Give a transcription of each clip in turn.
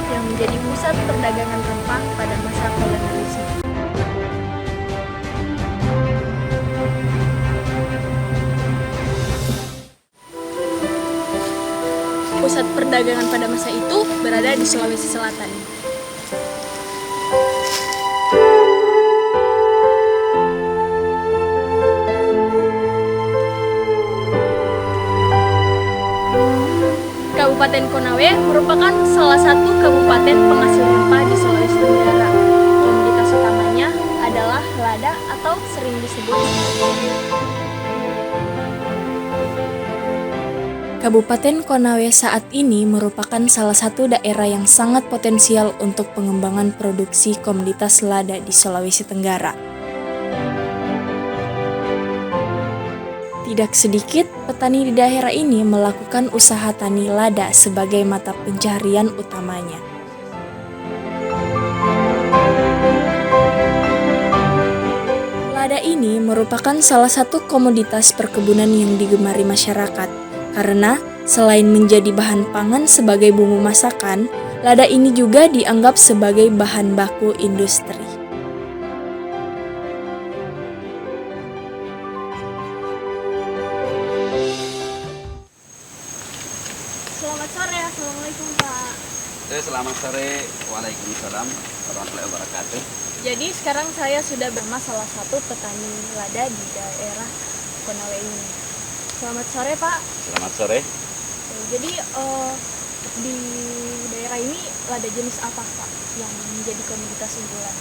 yang menjadi pusat perdagangan rempah pada masa kolonialisme. Pusat perdagangan pada masa itu berada di Sulawesi Selatan. Kabupaten Konawe merupakan salah satu kabupaten penghasil rempah di Sulawesi Tenggara. Komoditas utamanya adalah lada atau sering disebut Kabupaten Konawe saat ini merupakan salah satu daerah yang sangat potensial untuk pengembangan produksi komoditas lada di Sulawesi Tenggara. Tidak sedikit petani di daerah ini melakukan usaha tani lada sebagai mata pencaharian utamanya. Lada ini merupakan salah satu komoditas perkebunan yang digemari masyarakat, karena selain menjadi bahan pangan sebagai bumbu masakan, lada ini juga dianggap sebagai bahan baku industri. Selamat sore, Assalamualaikum Pak. Selamat sore, Waalaikumsalam warahmatullahi wabarakatuh. Jadi sekarang saya sudah bersama salah satu petani lada di daerah Konawe ini. Selamat sore Pak. Selamat sore. Jadi di daerah ini lada jenis apa Pak yang menjadi komoditas unggulan?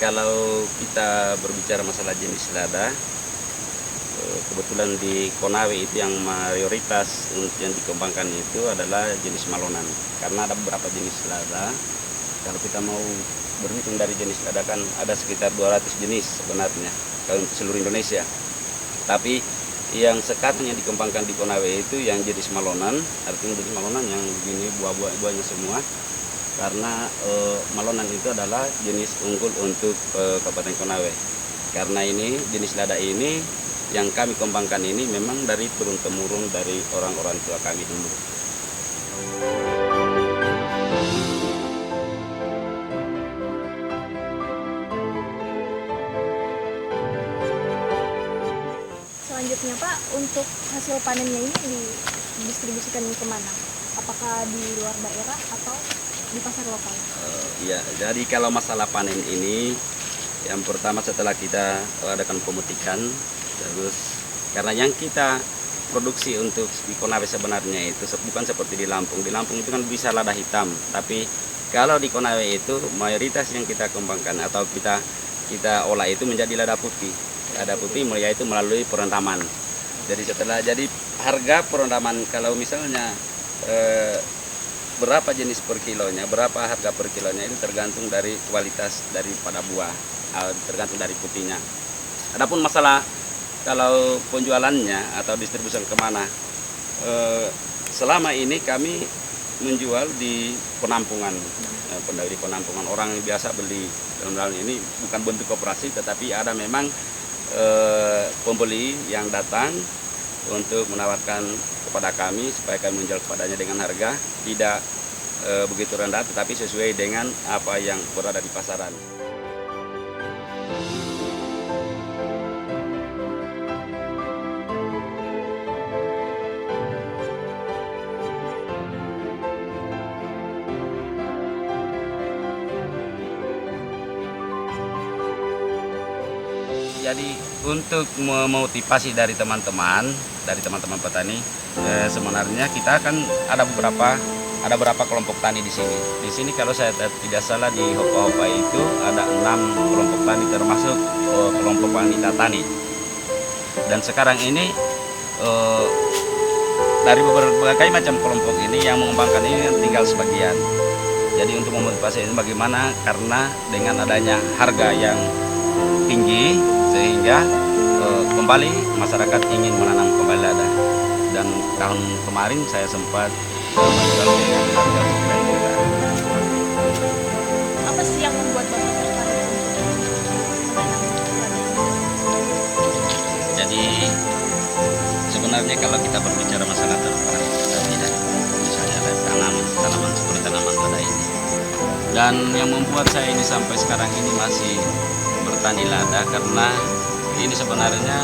Kalau kita berbicara masalah jenis lada, kebetulan di Konawe itu yang mayoritas yang dikembangkan itu adalah jenis malonan. Karena ada beberapa jenis lada. Kalau kita mau berhitung dari jenis lada kan ada sekitar 200 jenis sebenarnya kalau untuk seluruh Indonesia. Tapi yang sekarang yang dikembangkan di Konawe itu yang jenis malonan, artinya jenis malonan yang begini buahnya semua. Karena malonan itu adalah jenis unggul untuk Kabupaten Konawe. Karena ini jenis lada ini yang kami kembangkan ini memang dari turun-temurun dari orang-orang tua kami dulu. Selanjutnya Pak, untuk hasil panennya ini didistribusikan kemana? Apakah di luar daerah atau di pasar lokal? Ya, jadi kalau masalah panen ini, yang pertama setelah kita adakan pemetikan, terus karena yang kita produksi untuk di Konawe sebenarnya itu bukan seperti di Lampung. Di Lampung itu kan bisa lada hitam, tapi kalau di Konawe itu mayoritas yang kita kembangkan atau kita olah itu menjadi lada putih. Lada putih yaitu melalui perendaman. Jadi harga perendaman kalau misalnya berapa jenis per kilonya, berapa harga per kilonya itu tergantung dari kualitas daripada buah, tergantung dari putihnya. Adapun masalah kalau penjualannya atau distribusi kemana, selama ini kami menjual di penampungan, di penampungan orang yang biasa beli. Dalam ini bukan bentuk koperasi, tetapi ada memang pembeli yang datang untuk menawarkan kepada kami supaya kami menjual kepadanya dengan harga tidak begitu rendah, tetapi sesuai dengan apa yang berada di pasaran. Jadi untuk memotivasi dari teman-teman petani, sebenarnya kita kan ada beberapa kelompok tani di sini. Di sini kalau saya tidak salah di Hopa-Hopa itu ada 6 kelompok tani termasuk kelompok wanita tani. Dan sekarang ini dari berbagai macam kelompok ini yang mengembangkan ini tinggal sebagian. Jadi untuk memotivasi ini bagaimana, karena dengan adanya harga yang tinggi sehingga kembali masyarakat ingin menanam kembali lada. Dan tahun kemarin saya sempat menjual dengan harga 9 juta. Apa sih yang membuat Bapak tertarik untuk menanam lada ini? Jadi sebenarnya kalau kita berbicara masalah tertarik atau tidak, misalnya datang Dan yang membuat saya ini sampai sekarang ini masih bertani lada karena ini sebenarnya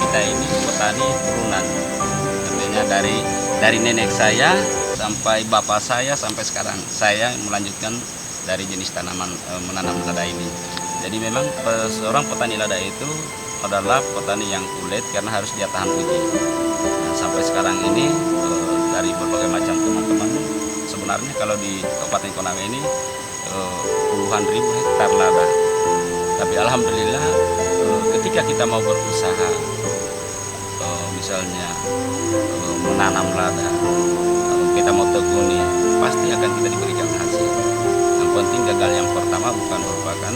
kita ini petani turunan. Artinya dari nenek saya sampai bapak saya sampai sekarang saya melanjutkan dari jenis tanaman menanam lada ini. Jadi memang seorang petani lada itu adalah petani yang kulit karena harus dia tahan uji. Dan sampai sekarang ini dari berbagai macam teman-teman, sebenarnya kalau di Kabupaten Konawe ini puluhan ribu hektar lada. Tapi alhamdulillah ketika kita mau berusaha misalnya menanam lada, kita mau tekuni, pasti akan kita diberikan hasil. Yang penting gagal yang pertama bukan merupakan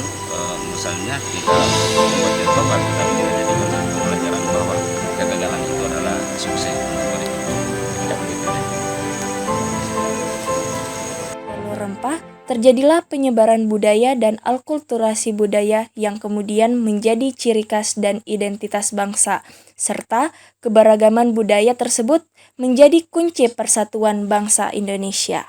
misalnya kita membuat tobat, tapi kita jadikan pelajaran bahwa kegagalan itu adalah sukses untuk berikutnya. Tidak begitu ya. Jalur rempah, terjadilah penyebaran budaya dan alkulturasi budaya yang kemudian menjadi ciri khas dan identitas bangsa, serta keberagaman budaya tersebut menjadi kunci persatuan bangsa Indonesia.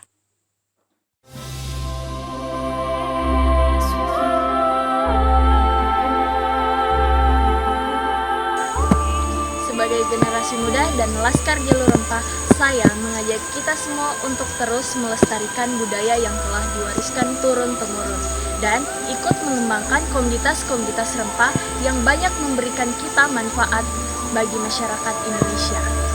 Sebagai generasi muda dan Laskar Jalur Rempah, saya mengajak kita semua untuk terus melestarikan budaya yang telah diwariskan turun-temurun dan ikut mengembangkan komunitas-komunitas rempah yang banyak memberikan kita manfaat bagi masyarakat Indonesia.